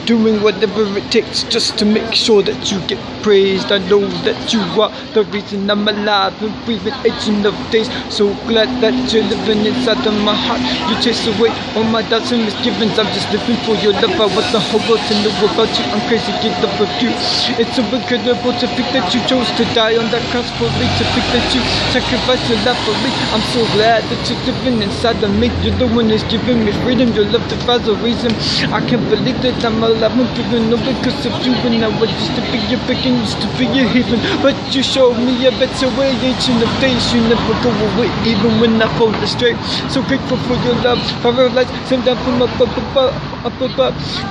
doing whatever it takes just to make sure that you get praised. I know that you are the reason I'm alive and breathing, aging of days. So glad that you're living inside of my heart. You chase away all my doubts and misgivings. I'm just living for your love. I want the whole world to know about you. I'm crazy, give love of you. It's so incredible to think that you chose to die on that cross for me, to think that you sacrificed your life for me. I'm so glad that you're living inside of me. You're the one that's giving me freedom. Your love defies a reason. I can't believe that I'm alive and breathing, no, because of you. And I was used to be your beginning, used to be your heaven, but you showed me a better way. Ancient of days, you never go away, even when I fall astray. So grateful for your love, paralyzed, sent down from up above.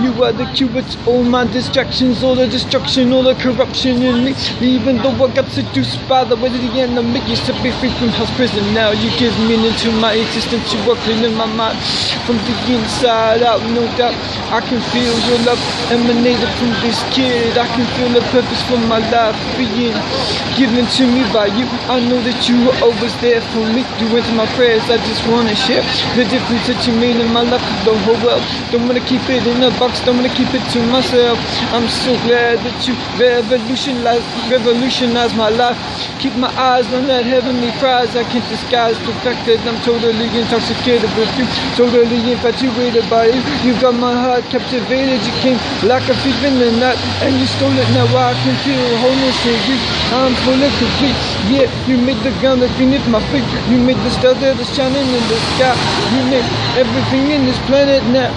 You are the cure to all my distractions, all the destruction, all the corruption in me. Even though I got seduced by the way of the enemy, you set me free from house prison. Now you give meaning to my existence. You are cleaning my mind from the inside out, no doubt. I can feel your love emanated from this kid. I can feel the purpose for my life being given to me by you. I know that you were always there for me. You answer my prayers. I just want to share the difference that you made in my life with the whole world. Don't want to keep it in a box, don't want to keep it to myself. I'm so glad that you revolutionized my life. Keep my eyes on that heavenly prize. I can't disguise the fact that I'm totally intoxicated with you, totally infatuated by you. You got my heart captivated. You came like a thief in the night, and you stole it. Now I can feel wholeness in you. I'm fully complete. Yeah, you made the ground that beneath my feet. You made the stars that are shining in the sky. You made everything in this planet now.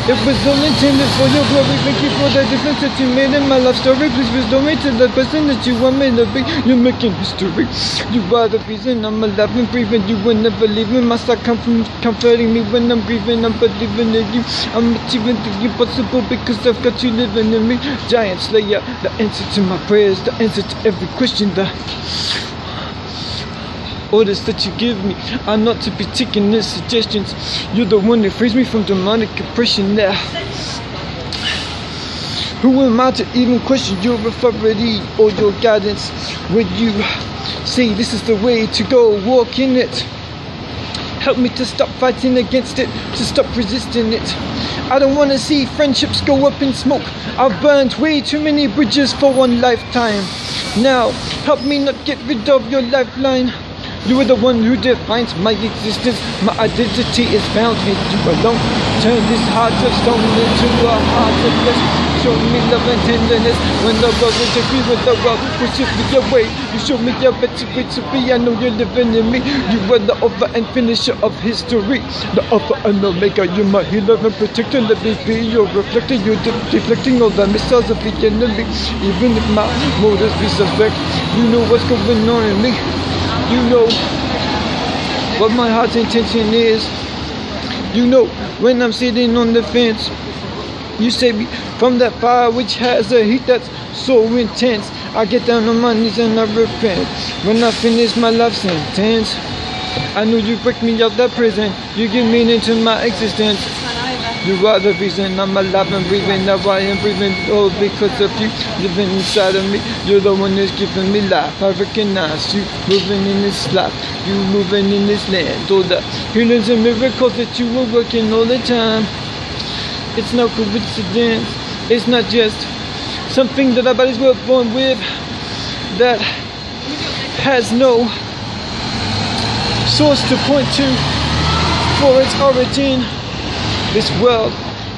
It was all intended for your glory. Thank you for the difference that you made in my life story. Please restore me to the person that you want me to be. You're making history. You are the reason I'm alive and breathing. You will never leaving my side, comforting me when I'm grieving. I'm believing in you. I'm achieving the impossible because I've got you living in me. Giant Slayer, the answer to my prayers, the answer to every question. The orders that you give me are not to be taken as suggestions. You're the one that frees me from demonic oppression now. Who am I to even question your authority or your guidance when you say this is the way to go? Walk in it. Help me to stop fighting against it, to stop resisting it. I don't want to see friendships go up in smoke. I've burned way too many bridges for one lifetime. Now, help me not get rid of your lifeline. You are the one who defines my existence. My identity is found in you alone. Turn this heart of stone into a heart of flesh. Show me love and tenderness when the world is agree with the world. Push it me away. You show me a better way to be. I know you're living in me. You are the author and finisher of history. The alpha and omega. You're my healer and protector. Let me be your reflector. You're deflecting all the missiles of the enemy. Even if my motives be suspect, you know what's going on in me. You know what my heart's intention is. You know when I'm sitting on the fence. You save me from that fire which has a heat that's so intense. I get down on my knees and I repent. When I finish my life sentence, I know you break me out that prison. You give meaning to my existence. You are the reason I'm alive and breathing. Now I am breathing all because of you living inside of me. You're the one that's giving me life. I recognize you moving in this life. You moving in this land. All the healings and miracles that you were working all the time. It's no coincidence. It's not just something that our bodies were born with that has no source to point to for its origin. This world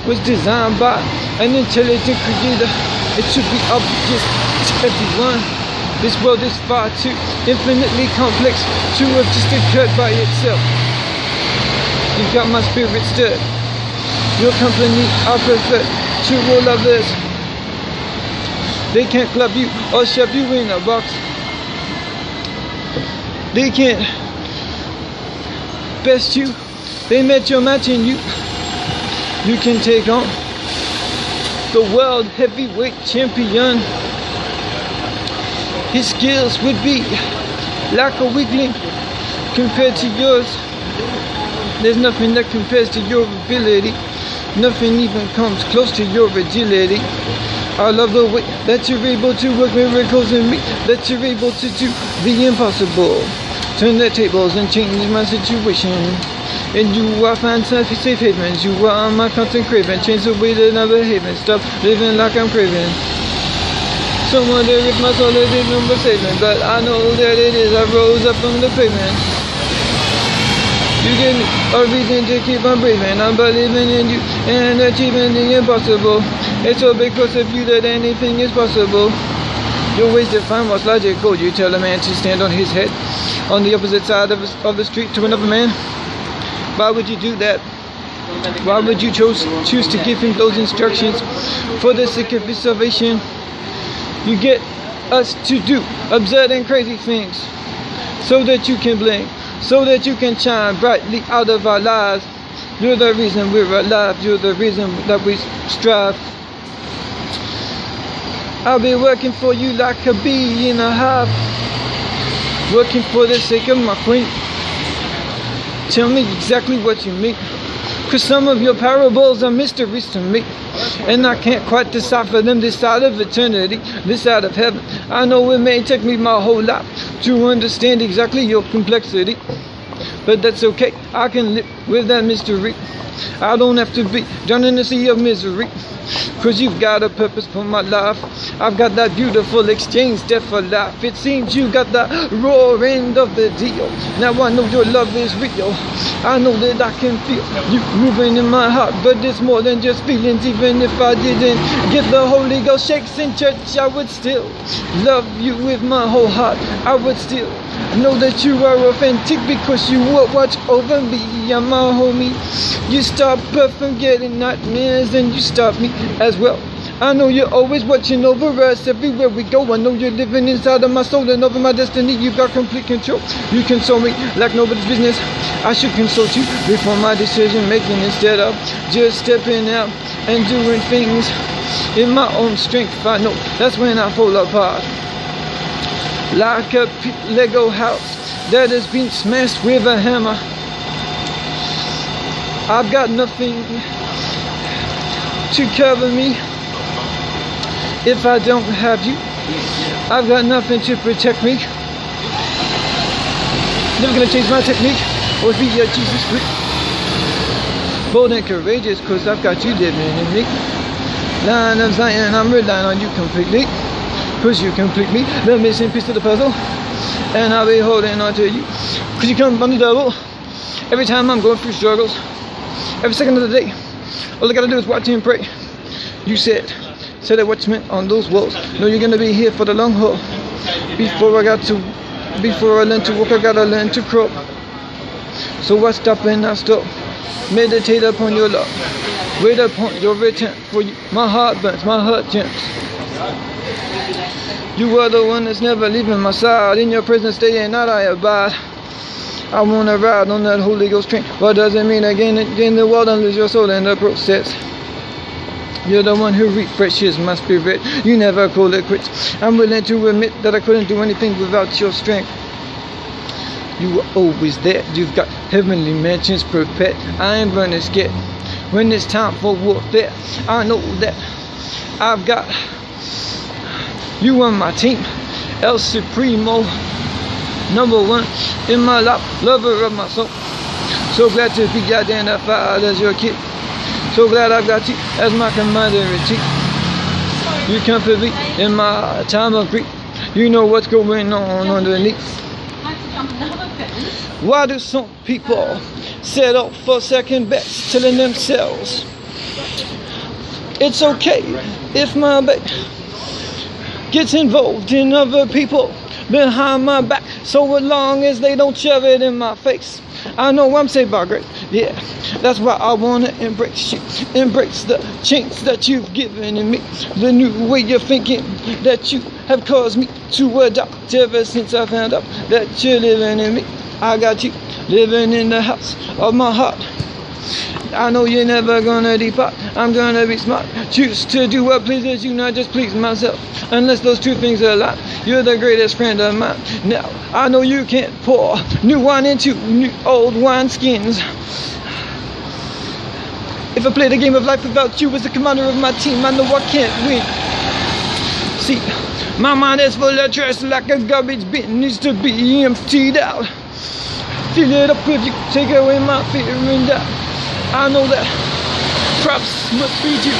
was designed by an intelligent creator. It should be obvious to everyone. This world is far too infinitely complex to have just occurred by itself. You got my spirit stirred. Your company I prefer to all others. They can't club you or shove you in a box. They can't best you. They met your match in you. You can take on the world heavyweight champion. His skills would be like a weakling compared to yours. There's nothing that compares to your ability. Nothing even comes close to your agility. I love the way that you're able to work miracles in me, that you're able to do the impossible. Turn the tables and change my situation. And you are find safe havens. You are my constant craving. Change the way that I'm behaving. Stop living like I'm craving. Some wonder if my soul is in number saving, but I know that it is. I rose up from the pavement. You give me a reason to keep on breathing. I'm believing in you and achieving the impossible. It's so because of you that anything is possible. Your ways define what's logical. You tell a man to stand on his head on the opposite side of the street to another man. Why would you do that? Why would you choose to give him those instructions for the sake of his salvation? You get us to do absurd and crazy things so that you can blink, so that you can shine brightly out of our lives. You're the reason we're alive. You're the reason that we strive. I'll be working for you like a bee in a hive, working for the sake of my queen. Tell me exactly what you mean, 'cause some of your parables are mysteries to me, and I can't quite decipher them this side of eternity, this side of heaven. I know it may take me my whole life to understand exactly your complexity, but that's okay. I can live with that mystery. I don't have to be drowned in the sea of misery, 'cause you've got a purpose for my life. I've got that beautiful exchange, death for life. It seems you got the raw end of the deal. Now I know your love is real. I know that I can feel you moving in my heart, but it's more than just feelings. Even if I didn't get the Holy Ghost shakes in church, I would still love you with my whole heart. I would still know that you are authentic because you will watch over me. I'm my homie. You stop her from getting nightmares, and you stop me as well. I know you're always watching over us everywhere we go. I know you're living inside of my soul and over my destiny. You've got complete control. You console me like nobody's business. I should consult you before my decision making, instead of just stepping out and doing things in my own strength. I know that's when I fall apart, like a Lego house that has been smashed with a hammer. I've got nothing to cover me if I don't have you. I've got nothing to protect me. Never gonna change my technique or be a Jesus freak. Bold and courageous, 'cause I've got you living in me. Lion of Zion, I'm relying on you completely, 'cause you complete me, the missing piece of the puzzle. And I'll be holding on to you, 'cause you come from the devil. Every time I'm going through struggles, every second of the day, all I gotta do is watch and pray. You said that watchman on those walls. No, you're gonna be here for the long haul. Before I learn to walk, I gotta learn to crawl. So I stop and I stop. Meditate upon your love. Wait upon your return. For you, my heart burns, my heart jumps. You are the one that's never leaving my side. In your presence day and night I abide. I wanna ride on that Holy Ghost train. What does it mean again the world and lose your soul in the process? You're the one who refreshes my spirit. You never call it quits. I'm willing to admit that I couldn't do anything without your strength. You were always there. You've got heavenly mansions prepared. I ain't running scared when it's time for warfare. I know that I've got you on my team. El Supremo, #1 in my life, lover of my soul. So glad to be identified as your kid. So glad I've got you as my commander in chief. You comfort me in my time of grief. You know what's going on underneath. Why do some people settle for second best, telling themselves it's okay if my baby gets involved in other people behind my back, so long as they don't shove it in my face? I know I'm saved by grace, yeah, that's why I want to embrace you. Embrace the change that you've given in me, the new way of thinking that you have caused me to adopt ever since I found out that you're living in me. I got you living in the house of my heart. I know you're never gonna depart. I'm gonna be smart. Choose to do what pleases you, not just please myself. Unless those two things are aligned, you're the greatest friend of mine. Now, I know you can't pour new wine into new old wine skins. If I played a game of life without you as the commander of my team, I know I can't win. See, my mind is full of trash like a garbage bin, needs to be emptied out. fill it up with you, take away my fear and doubt. I know that props must be due,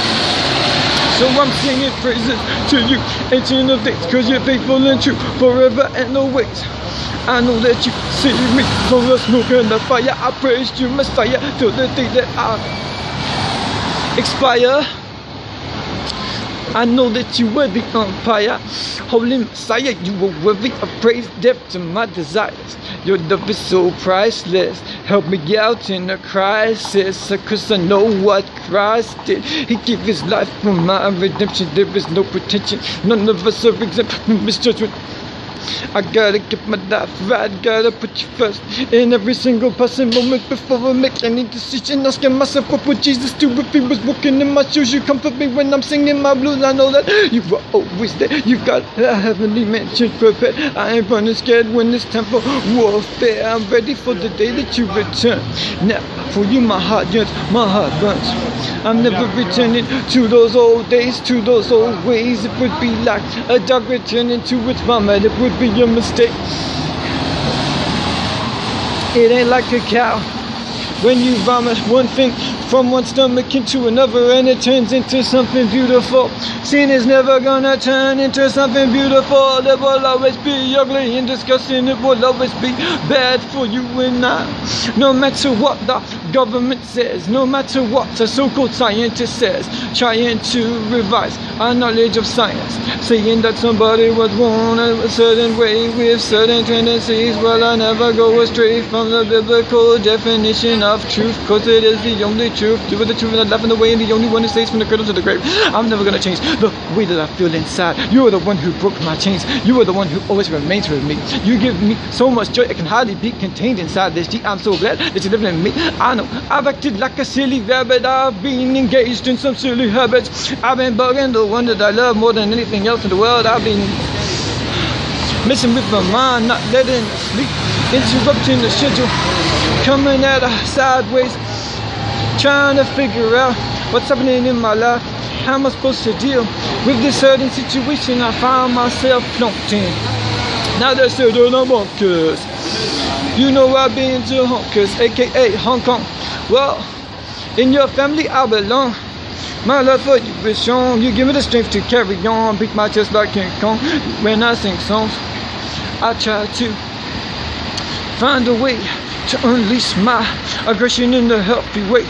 so I'm singing praises to you, ancient of days, cause you're faithful and true, forever and always. I know that you save me from the smoke and the fire. I praise you, Messiah, till the day that I expire. I know that you were the umpire, Holy Messiah, you were worthy of praise, death to my desires. Your love is so priceless, help me out in a crisis, cause I know what Christ did. He gave his life for my redemption, there is no pretension, none of us are exempt from misjudgment. I gotta get my life right, gotta put you first in every single passing moment before I make any decision. Asking myself what would Jesus do if he was walking in my shoes. You comfort me when I'm singing my blues. I know that you are always there. You got a heavenly mansion prepared. I ain't running scared when it's time for warfare. I'm ready for the day that you return. Now for you my heart yearns, my heart burns. I'm never returning to those old days, to those old ways. It would be like a dog returning to its vomit. It would be a mistake. It ain't like a cow when you vomit one thing from one stomach into another and it turns into something beautiful. Sin is never gonna turn into something beautiful. It will always be ugly and disgusting. It will always be bad for you and I. No matter what the government says, no matter what the so-called scientist says, trying to revise our knowledge of science, saying that somebody was born a certain way with certain tendencies. Well, I never go astray from the biblical definition of truth, cause it is the only truth. You are the truth and the life and the way, and the only one who stays from the cradle to the grave. I'm never gonna change the way that I feel inside. You are the one who broke my chains. You are the one who always remains with me. You give me so much joy it can hardly be contained inside this G. I'm so glad that you're living in me. I know I've acted like a silly rabbit. I've been engaged in some silly habits. I've been bugging the one that I love more than anything else in the world. I've been messing with my mind, not letting it sleep, interrupting the schedule, coming at her sideways, trying to figure out what's happening in my life. How am I supposed to deal with this certain situation I find myself plunked in? Now they're still doing a bonkers. You know I've been to honkers, aka Hong Kong. Well, in your family I belong. My love for you is strong. You give me the strength to carry on. Beat my chest like King Kong. When I sing songs, I try to find a way to unleash my aggression in a healthy way.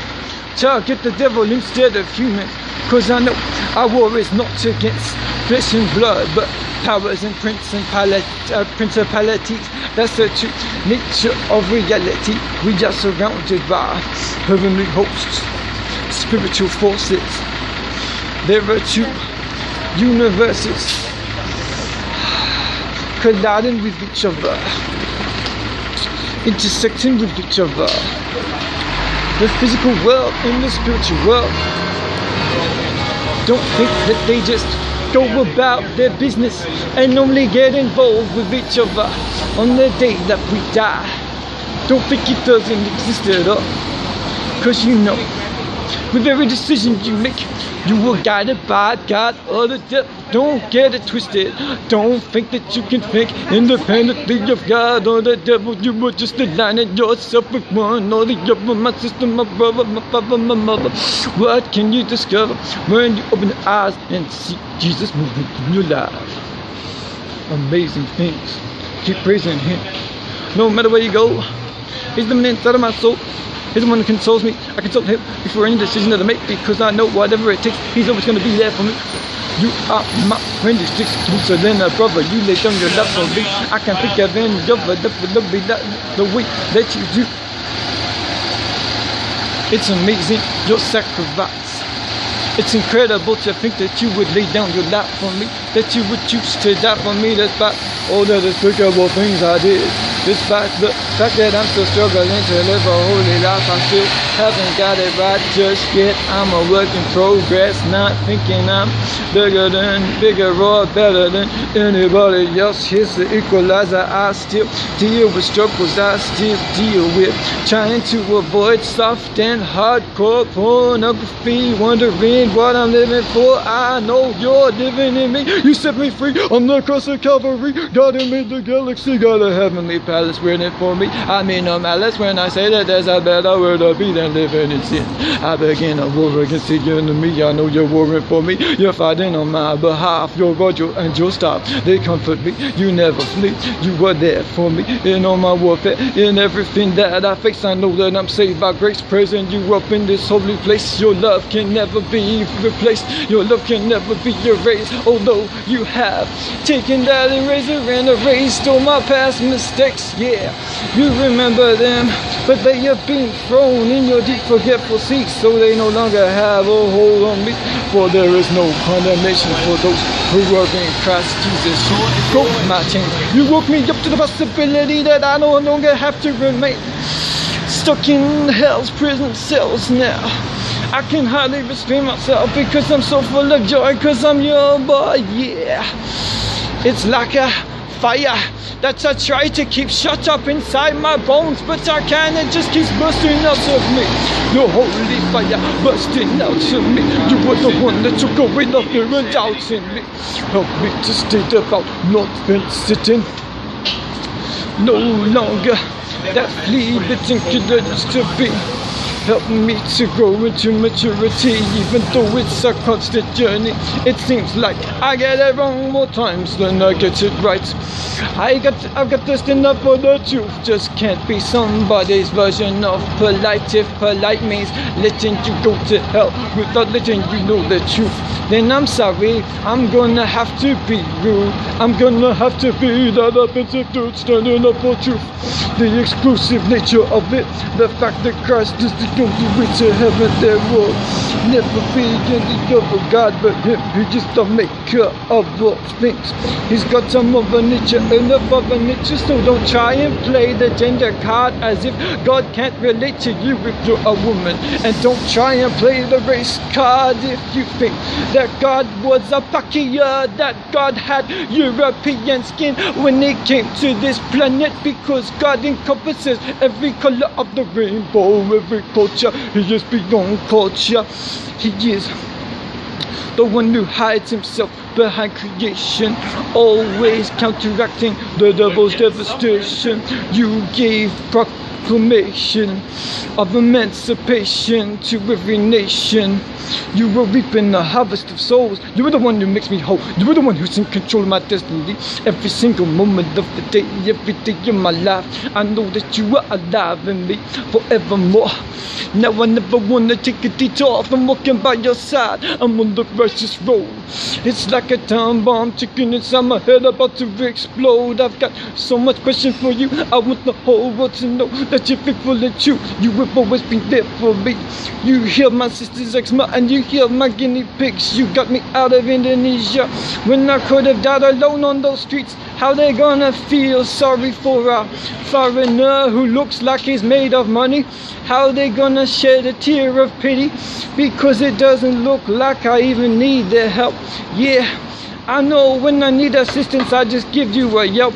Target the devil instead of humans, cause I know our war is not against flesh and blood, but powers and principalities. That's the true nature of reality. We are surrounded by heavenly hosts, spiritual forces. There are two universes colliding with each other, intersecting with each other. The physical world and the spiritual world. Don't think that they just go about their business and only get involved with each other on the day that we die. Don't think it doesn't exist at all, cause you know with every decision you make, you are guided by God or the devil. Don't get it twisted. Don't think that you can think independently of God or the devil. You are just aligning yourself with one or the other. My sister, my brother, my father, my mother. What can you discover when you open your eyes and see Jesus moving in your life? Amazing things. Keep praising Him. No matter where you go, He's the man inside of my soul. He's the one who consoles me. I consult Him before any decision that I make, because I know whatever it takes, He's always going to be there for me. You are my friend, it's just closer than a brother. You lay down your love for me. I can't think of any other the way that you do. It's amazing, your sacrifice. It's incredible to think that you would lay down your life for me, that you would choose to die for me, despite all the despicable things I did. Despite the fact that I'm still struggling to live a holy life, I still haven't got it right just yet. I'm a work in progress, not thinking I'm bigger or better than anybody else. Here's the equalizer. I still deal with struggles, I still deal with trying to avoid soft and hardcore pornography, wondering what I'm living for. I know you're living in me. You set me free on the cross of Calvary. God who made the galaxy, got a heavenly palace waiting for me. I mean no malice when I say that there's a better world to be than living in sin. I begin a war against the enemy. I know you're warring for me. You're fighting on my behalf. Your God, your angel stop. They comfort me. You never flee. You were there for me in all my warfare. In everything that I face, I know that I'm saved by grace. Praising you up in this holy place. Your love can never be replaced. Your love can never be erased. Although you have taken that eraser and erased all my past mistakes. Yeah, you remember them, but they have been thrown in your deep forgetful seas, so they no longer have a hold on me. For there is no condemnation for those who are in Christ Jesus. You broke my chains. You woke me up to the possibility that I no longer have to remain stuck in hell's prison cells now. I can hardly restrain myself because I'm so full of joy, cause I'm your boy, yeah. It's like a fire that I try to keep shut up inside my bones, but I can't, it just keeps bursting out of me. Your holy fire bursting out of me. You were the one that took away the fear and doubt in me. Help me to stay devout, not been sitting. No longer that flea-bitten kid that used to be. Help me to grow into maturity, even though it's a constant journey. It seems like I get it wrong more times than I get it right. I've got this enough for the truth. Just can't be somebody's version of polite. If polite means letting you go to hell without letting you know the truth, then I'm sorry, I'm gonna have to be rude. I'm gonna have to be that offensive dude standing up for truth. The exclusive nature of it, the fact that Christ is the only way to heaven. There will never be any other God but Him. He's just the maker of all things. He's got some other nature and a other nature, so don't try and play the gender card as if God can't relate to you if you're a woman. And don't try and play the race card if you think that God was a Pakia, that God had European skin when He came to this planet, because God encompasses every color of the rainbow, every culture. He is beyond culture. He is the one who hides Himself behind creation, always counteracting the devil's devastation. You gave proclamation of emancipation to every nation. You were reaping the harvest of souls. You were the one who makes me whole. You were the one who's in control of my destiny. Every single moment of the day, every day in my life, I know that you are alive in me forevermore. Now I never wanna take a detour from walking by your side. I'm on the righteous road. It's like a time bomb ticking inside my head, about to explode. I've got so much question for you. I want the whole world to know that you're faithful and true. You have always been there for me. You healed my sister's eczema and you healed my guinea pigs. You got me out of Indonesia when I could have died alone on those streets. How they gonna feel sorry for a foreigner who looks like he's made of money? How they gonna shed a tear of pity because it doesn't look like I even need their help? Yeah, I know when I need assistance I just give you a yelp.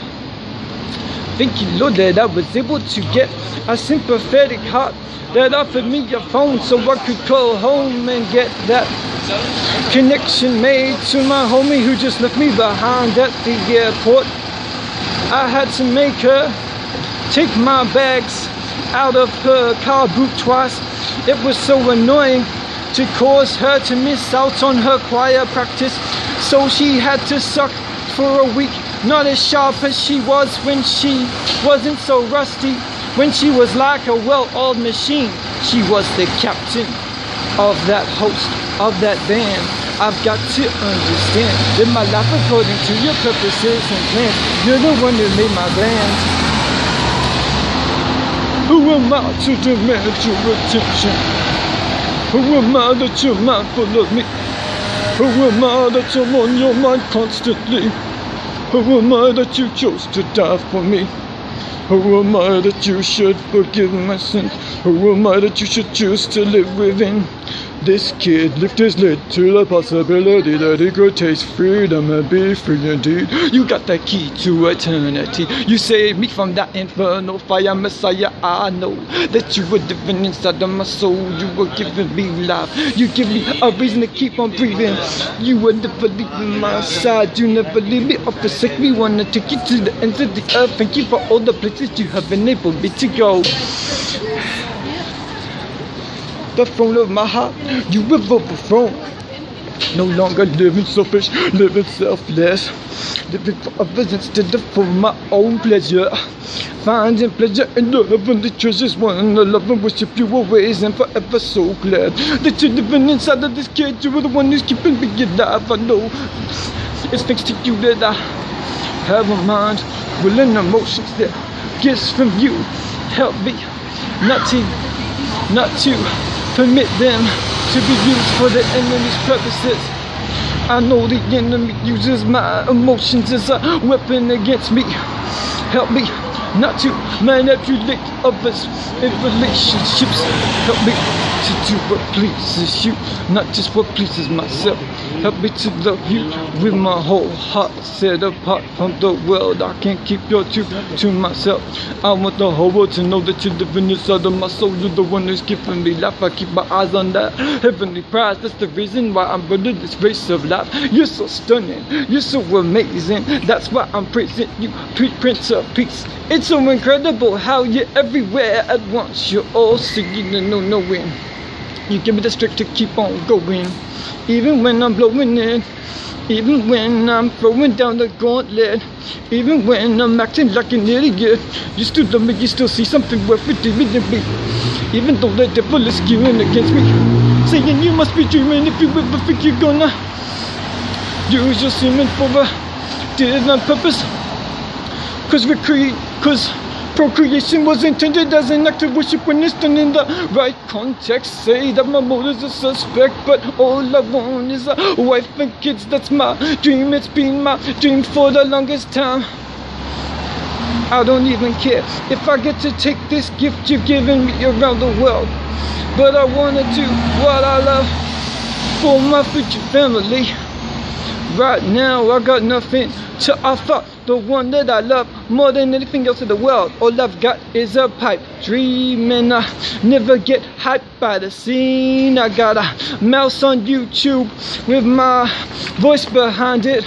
Thank you, Lord, that I was able to get a sympathetic heart that offered me a phone so I could call home and get that connection made to my homie who just left me behind at the airport. I had to make her take my bags out of her car boot twice. It was so annoying to cause her to miss out on her choir practice, so she had to suck for a week. Not as sharp as she was when she wasn't so rusty. When she was like a well-oiled machine, she was the captain of that host, of that band. I've got to understand that my life according to your purposes and plans. You're the one who made my plans. Who am I to demand your attention? Who am I that you're mindful of me? Who am I that I'm on your mind constantly? Who am I that you chose to die for me? Who am I that you should forgive my sins? Who am I that you should choose to live within? This kid lift his lid to the possibility that he could taste freedom and be free indeed. You got the key to eternity. You saved me from that infernal fire, Messiah. I know that you were living inside of my soul. You were giving me life. You give me a reason to keep on breathing. You would never leave my side. You never leave me or forsake me. Wanna take you to the ends of the earth. Thank you for all the places you have enabled me to go. The throne of my heart, you have overthrown. No longer living selfish, living selfless. Living for others instead of for my own pleasure. Finding pleasure in the heavenly treasures. Wanting to love and worship you always and forever. So glad that you're living inside of this kid. You are the one who's keeping me alive. I know it's thanks to you that I have a mind, will and emotions that gifts from you. Help me not to permit them to be used for the enemy's purposes. I know the enemy uses my emotions as a weapon against me. Help me not to manipulate others in relationships. Help me to do what pleases you, not just what pleases myself. Help me to love you with my whole heart, set apart from the world. I can't keep your truth to myself. I want the whole world to know that you're living inside of my soul. You're the one who's giving me life. I keep my eyes on that heavenly prize. That's the reason why I'm running this race of life. You're so stunning, you're so amazing. That's why I'm praising you, Prince of Peace. It's so incredible how you're everywhere at once. You're all seeing and no knowing. You give me the strength to keep on going, even when I'm blowing it, even when I'm throwing down the gauntlet, even when I'm acting like an idiot. You still love me, you still see something worth redeeming in me, even though the devil is scheming against me, saying you must be dreaming if you ever think you're gonna use your semen for a divine purpose. Cause procreation was intended as an act of worship when it's done in the right context. Say that my motives are suspect, but all I want is a wife and kids. That's my dream, it's been my dream for the longest time. I don't even care if I get to take this gift you've given me around the world, but I wanna do what I love for my future family. Right now I got nothing to offer the one that I love more than anything else in the world. All I've got is a pipe dream, and I never get hyped by the scene. I got a mouse on YouTube with my voice behind it.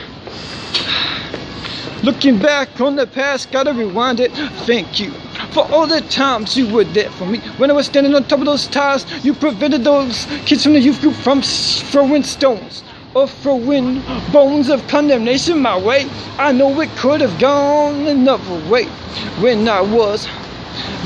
Looking back on the past, gotta rewind it. Thank you for all the times you were there for me. When I was standing on top of those tires, you prevented those kids from the youth group from throwing stones or throwing bones of condemnation my way. I know it could have gone another way when I was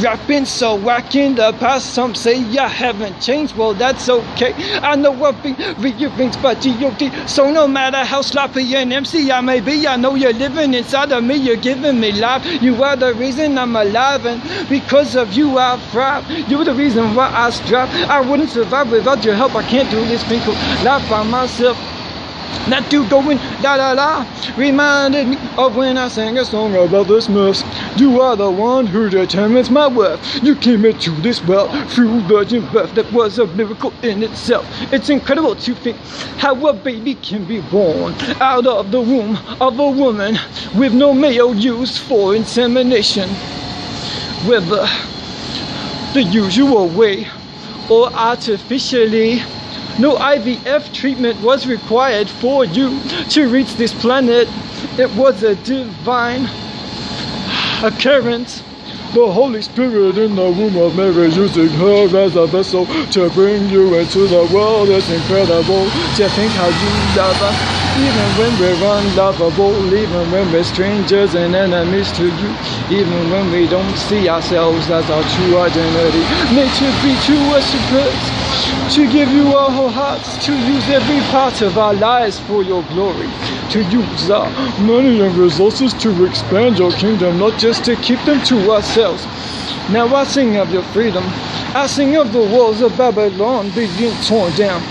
rapping so whack in the past. Some say I haven't changed, well that's okay. I know I've been rearranged by G.O.D. So no matter how sloppy an MC I may be, I know you're living inside of me, you're giving me life. You are the reason I'm alive, and because of you I thrive. You're the reason why I strive. I wouldn't survive without your help. I can't do this thing called life by myself. Not to going da da da reminded me of when I sang a song about the Smurfs. You are the one who determines my worth. You came into this world through virgin birth. That was a miracle in itself. It's incredible to think how a baby can be born out of the womb of a woman with no male used for insemination, whether the usual way or artificially. No IVF treatment was required for you to reach this planet. It was a divine occurrence. The Holy Spirit in the womb of Mary, using her as a vessel to bring you into the world. It's incredible to think how you love us. Even when we're unlovable, even when we're strangers and enemies to you, even when we don't see ourselves as our true identity. Made to be true worshippers, to give you our whole hearts, to use every part of our lives for your glory, to use our money and resources to expand your kingdom, not just to keep them to ourselves. Now I sing of your freedom, I sing of the walls of Babylon being torn down.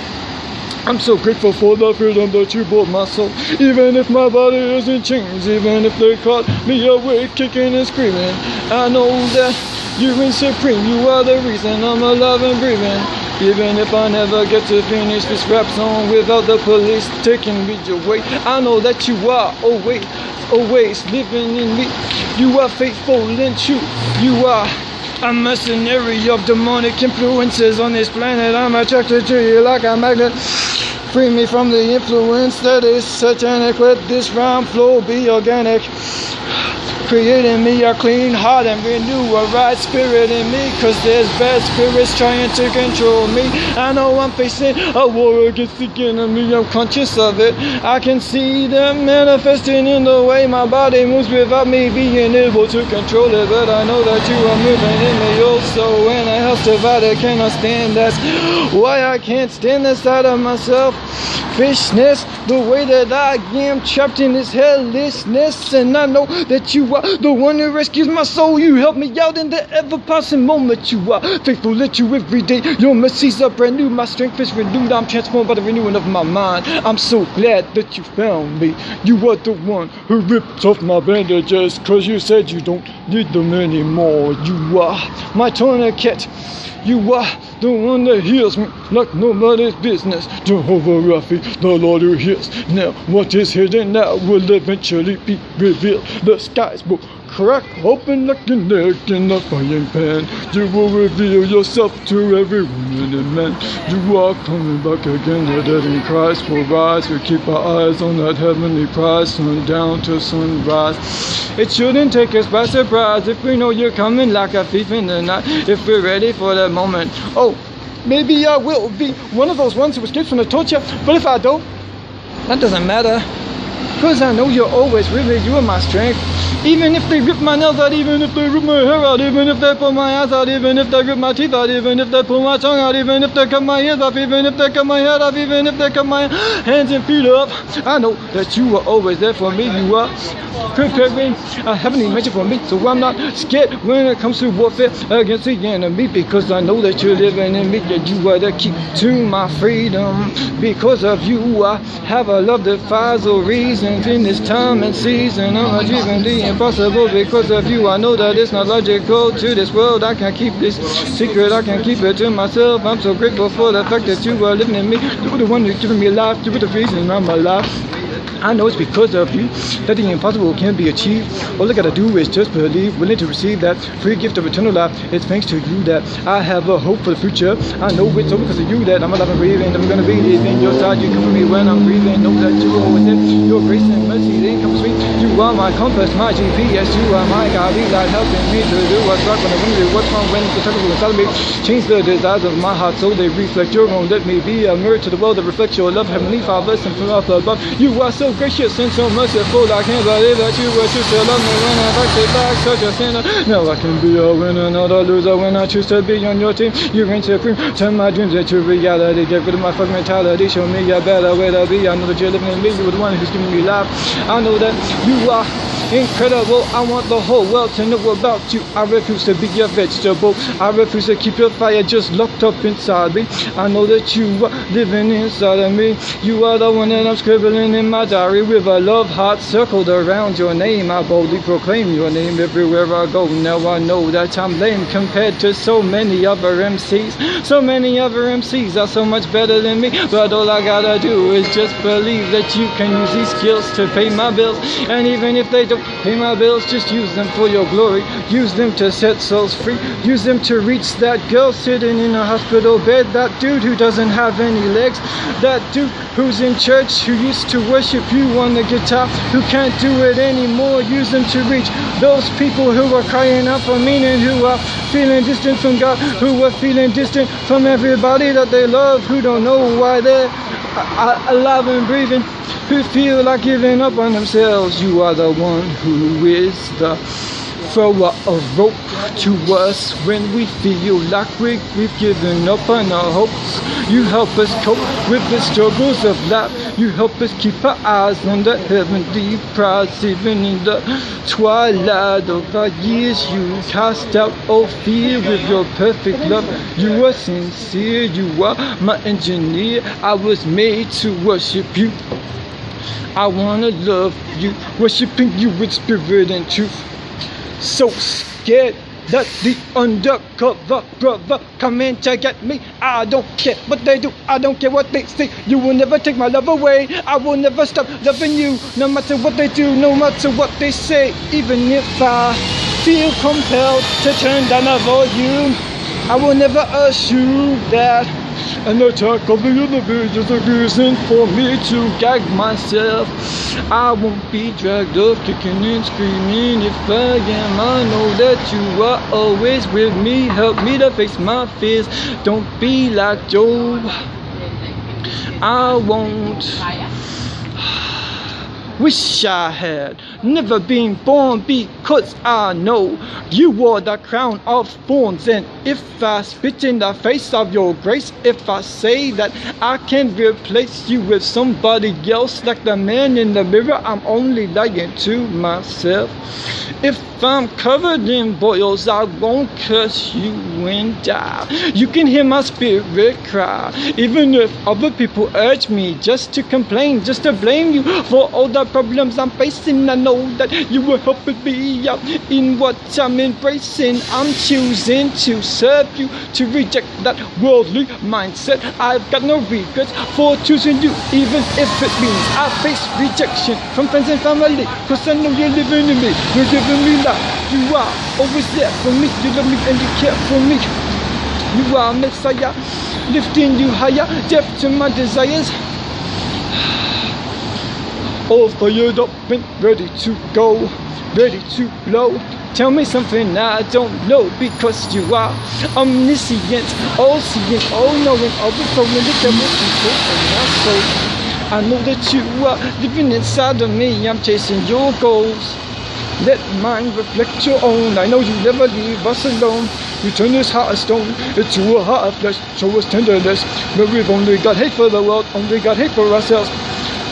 I'm so grateful for the freedom that you brought my soul. Even if my body is in chains, even if they caught me awake kicking and screaming, I know that you reign supreme. You are the reason I'm alive and breathing. Even if I never get to finish this rap song without the police taking me away, I know that you are always living in me. You are faithful and true. You are a mercenary of demonic influences on this planet. I'm attracted to you like a magnet. Free me from the influence that is satanic. Let this rhyme flow be organic. Creating me a clean heart and renew a right spirit in me, cause there's bad spirits trying to control me. I know I'm facing a war against the enemy, I'm conscious of it. I can see them manifesting in the way my body moves without me being able to control it. But I know that you are moving in me also, when a house divided cannot stand. That's why I can't stand the sight of myself fishness, the way that I am trapped in this hellishness. And I know that you are the one who rescues my soul. You help me out in the ever-passing moment. You are faithful, let you every day. Your mercies are brand new, my strength is renewed. I'm transformed by the renewing of my mind. I'm so glad that you found me. You are the one who ripped off my bandages, cause you said you don't need them anymore. You are my tourniquet. You are the one that heals me like nobody's business. Jehovah Rapha, the Lord who heals. Now what is hidden now will eventually be revealed. The skies will crack open like an egg in a frying pan. You will reveal yourself to every woman and man. You are coming back again. The dead in Christ will rise. We keep our eyes on that heavenly prize, sundown to sunrise. It shouldn't take us by surprise if we know you're coming like a thief in the night. If we're ready for that moment, oh, maybe I will be one of those ones who escapes from the torture. But if I don't, that doesn't matter, cause I know you're always with me. You are my strength. Even if they rip my nails out, even if they rip my hair out, even if they pull my eyes out, even if they rip my teeth out, even if they pull my tongue out, even if they cut my ears off, even if they cut my head off, even if they cut my hands and feet off, I know that you are always there for me. You are preparing a heavenly mansion for me, so I'm not scared when it comes to warfare against the enemy, because I know that you're living in me, that you are the key to my freedom. Because of you, I have a love that defies all reasons in this time and season. I'm achieving the impossible because of you. I know that it's not logical to this world. I can't keep this secret, I can keep it to myself. I'm so grateful for the fact that you are living in me. You're the one who's giving me life, you're the reason I'm alive. I know it's because of you that the impossible can be achieved. All I gotta do is just believe, willing to receive that free gift of eternal life. It's thanks to you that I have a hope for the future. I know it's all because of you that I'm alive and breathing. I'm gonna be in your side. You come with me when I'm breathing. Know that you are always there. Your grace and mercy, they come with me. You are my compass, my GPS. You are my guiding light, helping me to do what's right when I want to do what's wrong when the trouble inside of me. Change the desires of my heart so they reflect your own. Let me be a mirror to the world that reflects your love. Heavenly Father, sent from up above. You are so gracious and so merciful. I can't believe that you were to still love me when I acted like such a sinner. Now I can be a winner, not a loser, when I choose to be on your team. You reign supreme, turn my dreams into reality. Get rid of my fucking mentality, show me a better way to be. I know that you're living in me, you're the one who's giving me life. I know that you are incredible. I want the whole world to know about you. I refuse to be a vegetable. I refuse to keep your fire just locked up inside me. I know that you are living inside of me. You are the one that I'm scribbling in my diary with a love heart circled around your name. I boldly proclaim your name everywhere I go. Now I know that I'm lame compared to so many other MCs. So many other MCs are so much better than me. But all I gotta do is just believe that you can use these skills to pay my bills. And even if they don't pay my bills, just use them for your glory. Use them to set souls free. Use them to reach that girl sitting in a hospital bed. That dude who doesn't have any legs. That dude who's in church who used to worship you on the guitar, who can't do it anymore. Use them to reach those people who are crying out for meaning, who are feeling distant from God, who are feeling distant from everybody that they love, who don't know why they're alive and breathing, who feel like giving up on themselves. You are the one who is the thrower of rope to us when we feel like we've given up on our hopes. You help us cope with the struggles of life. You help us keep our eyes on the heavenly prize. Even in the twilight of our years, you cast out all fear with your perfect love. You are sincere, you are my engineer. I was made to worship you. I wanna love you, worshiping you with spirit and truth. So scared that the undercover brother coming to get me. I don't care what they do, I don't care what they say. You will never take my love away. I will never stop loving you, no matter what they do, no matter what they say. Even if I feel compelled to turn down the volume, I will never assume that an attack of the universe is a reason for me to gag myself. I won't be dragged up kicking and screaming. If I am, I know that you are always with me. Help me to face my fears. Don't be like Job. I won't. Wish I had never been born, because I know you wore the crown of thorns. And if I spit in the face of your grace, if I say that I can replace you with somebody else like the man in the mirror, I'm only lying to myself. If I'm covered in boils, I won't curse you and die. You can hear my spirit cry, even if other people urge me just to complain, just to blame you for all the problems I'm facing. I know that you will help me out in what I'm embracing. I'm choosing to serve you, to reject that worldly mindset. I've got no regrets for choosing you, even if it means I face rejection from friends and family, cause I know you're living in me, you're giving me life. You are always there for me, you love me and you care for me. You are Messiah, lifting you higher, deaf to my desires. All fired up and ready to go, ready to blow. Tell me something I don't know, because you are omniscient, all-seeing, all-knowing, overflowing the devil's people in my soul. I know that you are living inside of me, I'm chasing your goals. Let mine reflect your own. I know you never leave us alone. You turn this heart of stone into a heart of flesh. Show us tenderness, but we've only got hate for the world, only got hate for ourselves.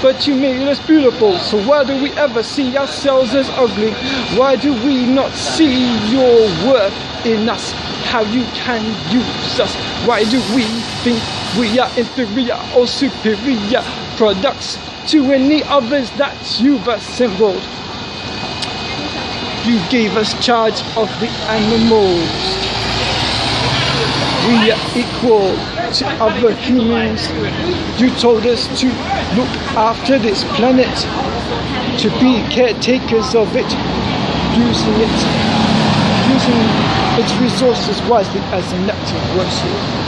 But you made us beautiful, so why do we ever see ourselves as ugly? Why do we not see your worth in us, how you can use us? Why do we think we are inferior or superior products to any others that you've assembled? You gave us charge of the animals. We are equal to other humans. You told us to look after this planet, to be caretakers of it, using its resources wisely as an act of worship.